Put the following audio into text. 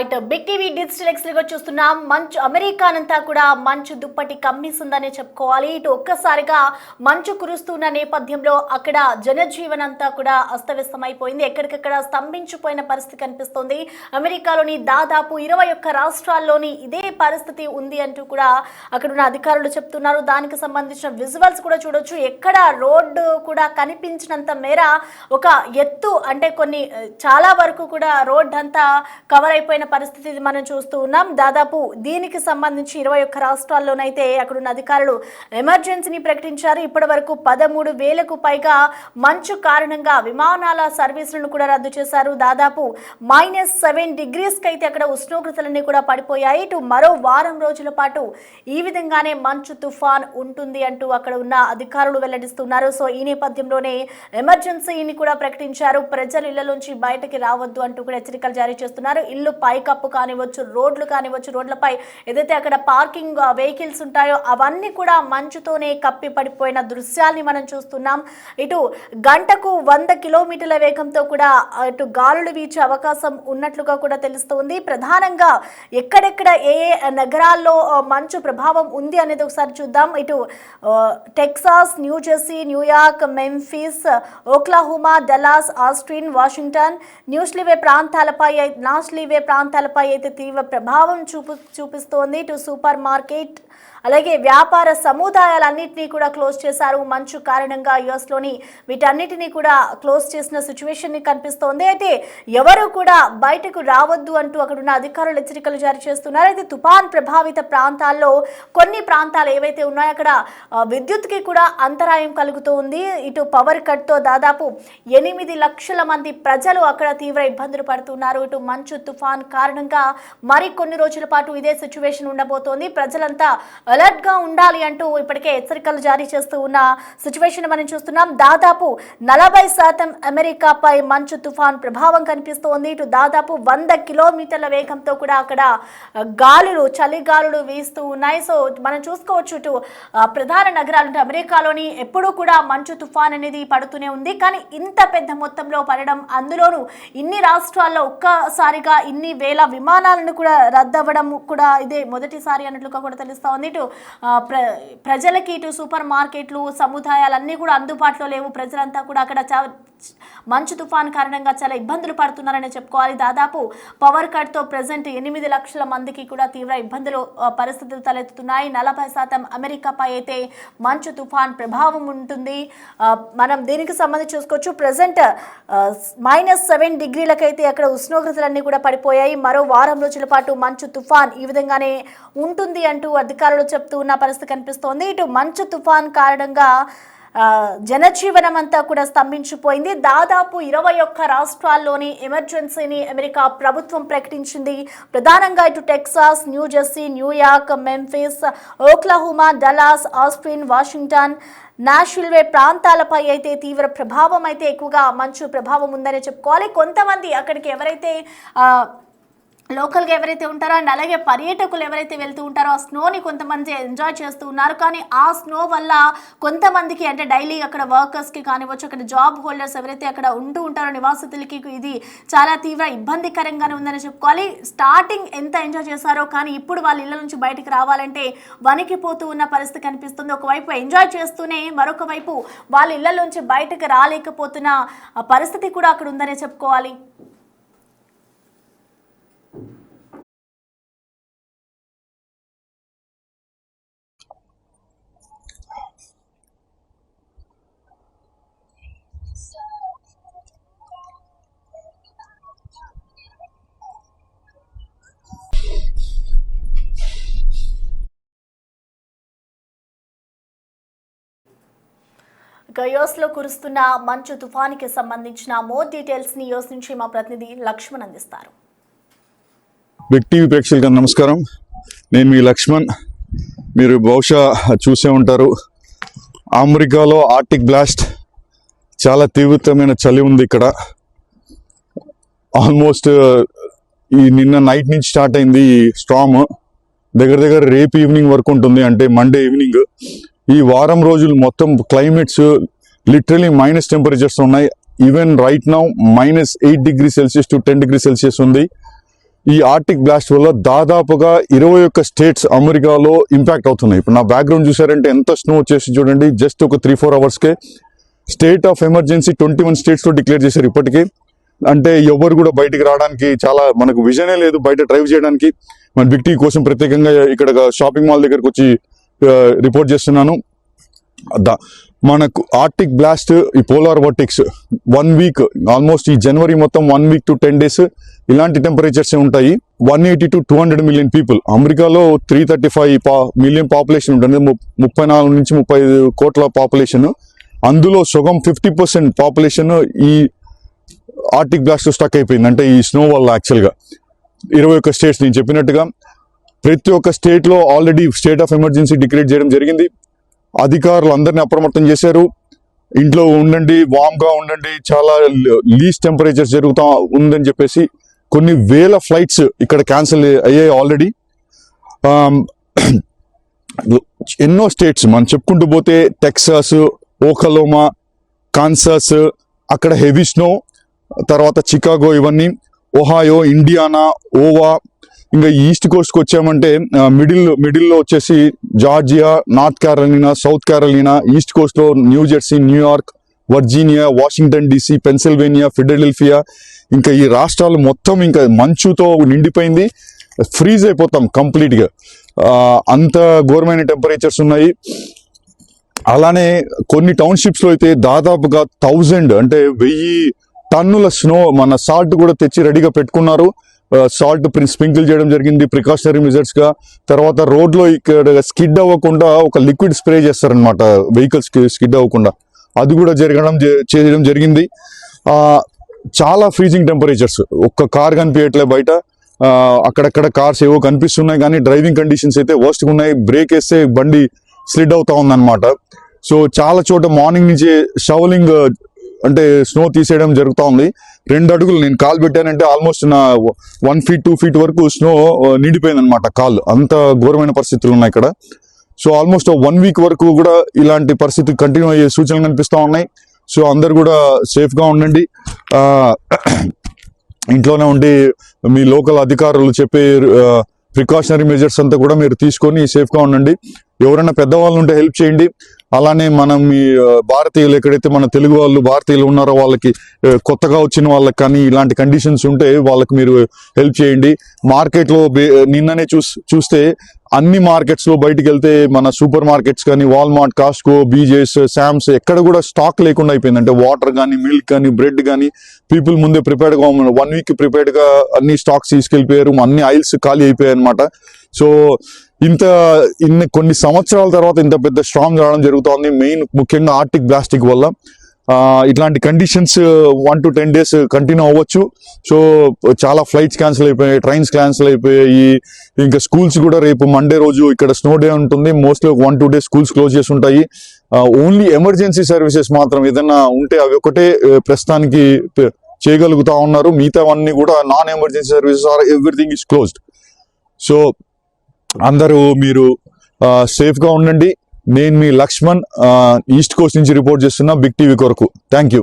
Right big TV digital ఎక్స్లో చూస్తున్నాం. మంచు అమెరికానంతా కూడా మంచు దుప్పటి కమ్మేసిందనే చెప్పుకోవాలి. ఇటు ఒక్కసారిగా మంచు కురుస్తున్న నేపథ్యంలో అక్కడ జనజీవనంతా కూడా అస్తవ్యస్తమైపోయింది. ఎక్కడికక్కడ స్తంభించిపోయిన పరిస్థితి కనిపిస్తోంది. అమెరికాలోని దాదాపు 21 రాష్ట్రాల్లోని ఇదే పరిస్థితి ఉంది అంటూ కూడా అక్కడున్న అధికారులు చెప్తున్నారు. దానికి సంబంధించిన విజువల్స్ కూడా చూడొచ్చు. ఎక్కడ రోడ్డు కూడా కనిపించినంత మేర ఒక ఎత్తు అంటే చాలా వరకు కూడా రోడ్ అంతా కవర్ అయిపోయిన పరిస్థితి మనం చూస్తూ ఉన్నాం. దాదాపు దీనికి సంబంధించి 21 రాష్ట్రాల్లోనైతే అక్కడున్న అధికారులు ఎమర్జెన్సీని ప్రకటించారు. ఇప్పటి వరకు 13,000కు పైగా మంచు కారణంగా విమానాల సర్వీసులను కూడా రద్దు చేశారు. దాదాపు -7 డిగ్రీస్కి అయితే అక్కడ ఉష్ణోగ్రతలన్నీ కూడా పడిపోయాయి. ఇటు మరో వారం రోజుల పాటు ఈ విధంగానే మంచు తుఫాన్ ఉంటుంది అంటూ అక్కడ ఉన్న అధికారులు వెల్లడిస్తున్నారు. సో ఈ నేపథ్యంలోనే ఎమర్జెన్సీని కూడా ప్రకటించారు. ప్రజలు ఇళ్లలోంచి బయటకి రావద్దు అంటూ కూడా హెచ్చరికలు జారీ చేస్తున్నారు. ఇల్లు పైకప్పు కానివచ్చు, రోడ్లు కానివచ్చు, రోడ్లపై ఏదైతే అక్కడ పార్కింగ్ వెహికల్స్ ఉంటాయో అవన్నీ కూడా మంచుతోనే కప్పి పడిపోయిన దృశ్యాల్ని మనం చూస్తున్నాం. ఇటు గంటకు 100 కిలోమీటర్ల వేగంతో కూడా ఇటు గాలులు వీచే అవకాశం ఉన్నట్లుగా కూడా తెలుస్తోంది. ప్రధానంగా ఎక్కడెక్కడ ఏ నగరాల్లో మంచు ప్రభావం ఉంది అనేది ఒకసారి చూద్దాం. ఇటు Texas, New Jersey, New York, Memphis, Oklahoma, Dallas, Austin, Washington, Nashville ప్రాంతాలపై అయితే తీవ్ర ప్రభావం చూపిస్తోంది. ఇటు సూపర్ మార్కెట్ అలాగే వ్యాపార సముదాయాలన్నింటినీ కూడా క్లోజ్ చేశారు. మంచు కారణంగా యుఎస్లోని వీటన్నిటినీ కూడా క్లోజ్ చేసిన సిచ్యువేషన్ కనిపిస్తోంది. అయితే ఎవరు కూడా బయటకు రావద్దు అంటూ అక్కడున్న అధికారులు హెచ్చరికలు జారీ చేస్తున్నారు. అయితే తుఫాన్ ప్రభావిత ప్రాంతాల్లో కొన్ని ప్రాంతాలు ఏవైతే ఉన్నాయో అక్కడ విద్యుత్కి కూడా అంతరాయం కలుగుతూ ఉంది. ఇటు పవర్ కట్తో దాదాపు 8 లక్షల మంది ప్రజలు అక్కడ తీవ్ర ఇబ్బందులు పడుతున్నారు. ఇటు మంచు తుఫాన్ కారణంగా కొన్ని రోజుల పాటు ఇదే సిచ్యువేషన్ ఉండబోతోంది. ప్రజలంతా అలర్ట్ గా ఉండాలి అంటూ ఇప్పటికే హెచ్చరికలు జారీ చేస్తూ ఉన్న సిచ్యువేషన్ మనం చూస్తున్నాం. దాదాపు 40% అమెరికాపై మంచు తుఫాన్ ప్రభావం కనిపిస్తోంది. ఇటు దాదాపు 100 కిలోమీటర్ల వేగంతో కూడా అక్కడ చలి గాలులు వీస్తూ ఉన్నాయి. సో మనం చూసుకోవచ్చు. ఇటు ప్రధాన నగరాలు అమెరికాలోని ఎప్పుడూ కూడా మంచు తుఫాన్ అనేది పడుతూనే ఉంది. కానీ ఇంత పెద్ద మొత్తంలో పడడం, అందులోనూ ఇన్ని రాష్ట్రాల్లో ఒక్కసారిగా ఇన్ని వేల విమానాలను కూడా రద్దవ్వడం కూడా ఇదే మొదటిసారి అన్నట్లుగా కూడా తెలుస్తా ఉంది. ఇటు ప్రజలకి ఇటు సూపర్ మార్కెట్లు, సముదాయాలన్నీ కూడా అందుబాటులో లేవు. ప్రజలంతా కూడా అక్కడ మంచు తుఫాన్ కారణంగా చాలా ఇబ్బందులు పడుతున్నారని చెప్పుకోవాలి. దాదాపు పవర్ కట్తో ప్రజెంట్ 8 లక్షల మందికి కూడా తీవ్ర పరిస్థితులు తలెత్తుతున్నాయి. 40% అమెరికాపై అయితే మంచు తుఫాన్ ప్రభావం ఉంటుంది. మనం దీనికి సంబంధించి చూసుకోవచ్చు. ప్రజెంట్ -7 డిగ్రీలకైతే అక్కడ ఉష్ణోగ్రతలన్నీ కూడా పడిపోయాయి. మరో వారం రోజుల పాటు మంచు తుఫాన్ ఈ విధంగానే ఉంటుంది అంటూ అధికారులు చెప్తూ ఉన్న పరిస్థితి కనిపిస్తోంది. ఇటు మంచు తుఫాన్ కారణంగా జనజీవనం అంతా కూడా స్తంభించిపోయింది. దాదాపు 21 రాష్ట్రాల్లోని ఎమర్జెన్సీని అమెరికా ప్రభుత్వం ప్రకటించింది. ప్రధానంగా ఇటు Texas, New Jersey, New York, Memphis, Oklahoma, Dallas, Austin, Washington, Nashville ప్రాంతాలపై అయితే తీవ్ర ప్రభావం అయితే ఎక్కువగా మంచు ప్రభావం ఉందని చెప్పుకోవాలి. కొంతమంది అక్కడికి ఎవరైతే లోకల్గా ఎవరైతే ఉంటారో అండ్ అలాగే పర్యాటకులు ఎవరైతే వెళ్తూ ఉంటారో ఆ స్నోని కొంతమంది ఎంజాయ్ చేస్తూ ఉన్నారు. కానీ ఆ స్నో వల్ల కొంతమందికి అంటే డైలీ అక్కడ వర్కర్స్కి కానివచ్చు, అక్కడ జాబ్ హోల్డర్స్ ఎవరైతే అక్కడ ఉంటూ ఉంటారో నివాసితులకి ఇది చాలా తీవ్ర ఇబ్బందికరంగానే ఉందని చెప్పుకోవాలి. స్టార్టింగ్ ఎంత ఎంజాయ్ చేశారో కానీ ఇప్పుడు వాళ్ళ ఇళ్ళ నుంచి బయటకు రావాలంటే వణికిపోతూ ఉన్న పరిస్థితి కనిపిస్తుంది. ఒకవైపు ఎంజాయ్ చేస్తూనే మరొక వైపు వాళ్ళ ఇళ్ళ నుంచి బయటకు రాలేకపోతున్న పరిస్థితి కూడా అక్కడ ఉందనే చెప్పుకోవాలి. యుఎస్లో కురుస్తున్న మంచు తుఫానికి సంబంధించిన మోర్ డీటెయిల్స్ ని యుఎస్ నుంచి మా ప్రతినిధి లక్ష్మణ్ అందిస్తారు. బిగ్ టీవీ ప్రేక్షకులకు నమస్కారం. నేను మీ లక్ష్మణ్. మీరు బహుశా చూసే ఉంటారు, అమెరికాలో ఆర్టిక్ బ్లాస్ట్ చాలా తీవ్రమైన చలి ఉంది. ఇక్కడ ఆల్మోస్ట్ ఈ నిన్న నైట్ నుంచి స్టార్ట్ అయింది ఈ స్టార్మ్. దగ్గర రేపు ఈవినింగ్ వరకు ఉంటుంది, అంటే మండే ఈవినింగ్. ఈ వారం రోజులు మొత్తం క్లైమేట్స్ లిటరలీ మైనస్ టెంపరేచర్స్ ఉన్నాయి. Even right now -8 degree Celsius to 10 degree Celsius ఉంది. ఈ ఆర్టిక్ బ్లాస్ట్ వల్ల దాదాపుగా 21 స్టేట్స్ అమెరికాలో ఇంపాక్ట్ అవుతున్నాయి. ఇప్పుడు నా బ్యాక్గ్రౌండ్ చూసారంటే ఎంత స్నో వచ్చేసి చూడండి, జస్ట్ ఒక 3-4 అవర్స్కే స్టేట్ ఆఫ్ ఎమర్జెన్సీ 21 స్టేట్స్లో డిక్లేర్ చేశారు ఇప్పటికీ. అంటే ఎవరు కూడా బయటికి రావడానికి చాలా మనకు విజనే లేదు బయట డ్రైవ్ చేయడానికి. మన బిగ్ టీవీ కోసం ప్రత్యేకంగా ఇక్కడ షాపింగ్ మాల్ దగ్గరకు వచ్చి రిపోర్ట్ చేస్తున్నాను. మనకు ఆర్టిక్ బ్లాస్ట్, ఈ పోలార్ వర్టిక్స్ 1 వీక్, ఆల్మోస్ట్ ఈ జనవరి మొత్తం 1 వీక్ to 10 days ఇలాంటి టెంపరేచర్స్ ఉంటాయి. 180 to 200 మిలియన్ పీపుల్, అమెరికాలో 335 మిలియన్ పాపులేషన్ ఉంటుంది, 34 నుంచి 35 కోట్ల పాపులేషన్. అందులో సగం 50% పాపులేషన్ ఈ ఆర్టిక్ బ్లాస్ట్ స్టక్ అయిపోయింది. అంటే ఈ స్నో వల్ల యాక్చువల్గా 21 స్టేట్స్ నేను చెప్పినట్టుగా ప్రతి ఒక్క స్టేట్లో already state of emergency declare చేయడం జరిగింది. అధికారులు అందరినీ అప్రమత్తం చేశారు. ఇంట్లో ఉండండి, వామ్గా ఉండండి, చాలా లీస్ట్ టెంపరేచర్స్ జరుగుతూ ఉందని చెప్పేసి కొన్ని వేల ఫ్లైట్స్ ఇక్కడ క్యాన్సిల్ అయ్యాయి ఆల్రెడీ. ఎన్నో స్టేట్స్ మనం చెప్పుకుంటూ పోతే టెక్సాస్, ఓకలోమా, కాన్సాస్, అక్కడ హెవీ స్నో, తర్వాత చికాగో, ఇవన్నీ ఒహాయో, ఇండియానా, ఓవా, ఇంకా ఈస్ట్ కోస్ట్కి వచ్చామంటే మిడిల్లో వచ్చేసి Georgia, North Carolina, South Carolina, east కోస్ట్లో New Jersey, New York, Virginia, Washington DC, Pennsylvania, Philadelphia, ఇంకా ఈ రాష్ట్రాలు మొత్తం ఇంకా మంచుతో నిండిపోయింది. ఫ్రీజ్ అయిపోతాం కంప్లీట్గా, అంత ఘోరమైన టెంపరేచర్స్ ఉన్నాయి. అలానే కొన్ని టౌన్షిప్స్లో అయితే దాదాపుగా 1000 అంటే 1000 టన్నుల స్నో, మన సాల్ట్ కూడా తెచ్చి రెడీగా పెట్టుకున్నారు. సాల్ట్ స్ప్రింకిల్ చేయడం జరిగింది ప్రికాషనరీ మెజర్స్ గా. తర్వాత రోడ్లో ఇక్కడ స్కిడ్ అవ్వకుండా ఒక లిక్విడ్ స్ప్రే చేస్తారనమాట, వెహికల్స్ కి స్కిడ్ అవ్వకుండా, అది కూడా చేయడం జరిగింది. చాలా ఫ్రీజింగ్ టెంపరేచర్స్, ఒక్క కార్ కనిపించట్లే బయట, అక్కడక్కడ కార్స్ ఏవో కనిపిస్తున్నాయి కానీ డ్రైవింగ్ కండిషన్స్ అయితే వర్స్ట్గా ఉన్నాయి. బ్రేక్ వేస్తే బండి స్లిడ్ అవుతా ఉందన్నమాట. సో చాలా చోట మార్నింగ్ నుంచి షవలింగ్ అంటే స్నో తీసేయడం జరుగుతూ ఉంది. 2 అడుగులు నేను కాలు పెట్టానంటే ఆల్మోస్ట్ నా 1 feet 2 feet వరకు స్నో నిండిపోయింది అనమాట కాలు, అంత ఘోరమైన పరిస్థితులు ఉన్నాయి ఇక్కడ. సో ఆల్మోస్ట్ 1 వీక్ వరకు కూడా ఇలాంటి పరిస్థితి కంటిన్యూ అయ్యే సూచనలు కనిపిస్తూ ఉన్నాయి. సో అందరు కూడా సేఫ్గా ఉండండి, ఇంట్లోనే ఉండి మీ లోకల్ అధికారులు చెప్పే ప్రికాషనరీ మెజర్స్ అంతా కూడా మీరు తీసుకొని సేఫ్గా ఉండండి. ఎవరైనా పెద్దవాళ్ళు ఉంటే హెల్ప్ చేయండి. అలానే మనం ఈ భారతీయులు, ఎక్కడైతే మన తెలుగు వాళ్ళు భారతీయులు ఉన్నారో వాళ్ళకి, కొత్తగా వచ్చిన వాళ్ళకి కానీ ఇలాంటి కండిషన్స్ ఉంటే వాళ్ళకి మీరు హెల్ప్ చేయండి. మార్కెట్లో నిన్ననే చూస్తే అన్ని మార్కెట్స్లో బయటికి వెళ్తే మన సూపర్ మార్కెట్స్ కానీ వాల్మార్ట్, కాస్కో, బీజేస్, శామ్స్ ఎక్కడ కూడా స్టాక్ లేకుండా అయిపోయింది. అంటే వాటర్ కానీ, మిల్క్ కానీ, బ్రెడ్ కానీ పీపుల్ ముందే ప్రిపేర్డ్గా 1 వీక్ ప్రిపేర్డ్గా అన్ని స్టాక్స్ తీసుకెళ్ళిపోయారు, అన్ని ఆయిల్స్ ఖాళీ అయిపోయాయి అనమాట. సో ఇన్ని కొన్ని సంవత్సరాల తర్వాత ఇంత పెద్ద స్టార్మ్ రావడం జరుగుతోంది, ముఖ్యంగా ఆర్టిక్ బ్లాస్టిక్ వల్ల. ఇట్లాంటి కండిషన్స్ 1 to 10 days కంటిన్యూ అవ్వచ్చు. సో చాలా ఫ్లైట్స్ క్యాన్సిల్ అయిపోయాయి, ట్రైన్స్ క్యాన్సిల్ అయిపోయాయి. ఇంకా స్కూల్స్ కూడా రేపు మండే రోజు ఇక్కడ స్నో డే ఉంటుంది, మోస్ట్లీ 1-2 days స్కూల్స్ క్లోజ్ చేసి ఉంటాయి. ఓన్లీ ఎమర్జెన్సీ సర్వీసెస్ మాత్రం ఏదైనా ఉంటే అవి ఒకటే ప్రస్తుతానికి చేయగలుగుతా ఉన్నారు. మిగతావన్నీ కూడా non emergency services are everything is closed. So అందరూ మీరు సేఫ్గా ఉండండి. నేను మీ లక్ష్మణ్, ఈస్ట్ కోస్ట్ నుంచి రిపోర్ట్ చేస్తున్నా బిగ్ టీవీ కొరకు. Thank you.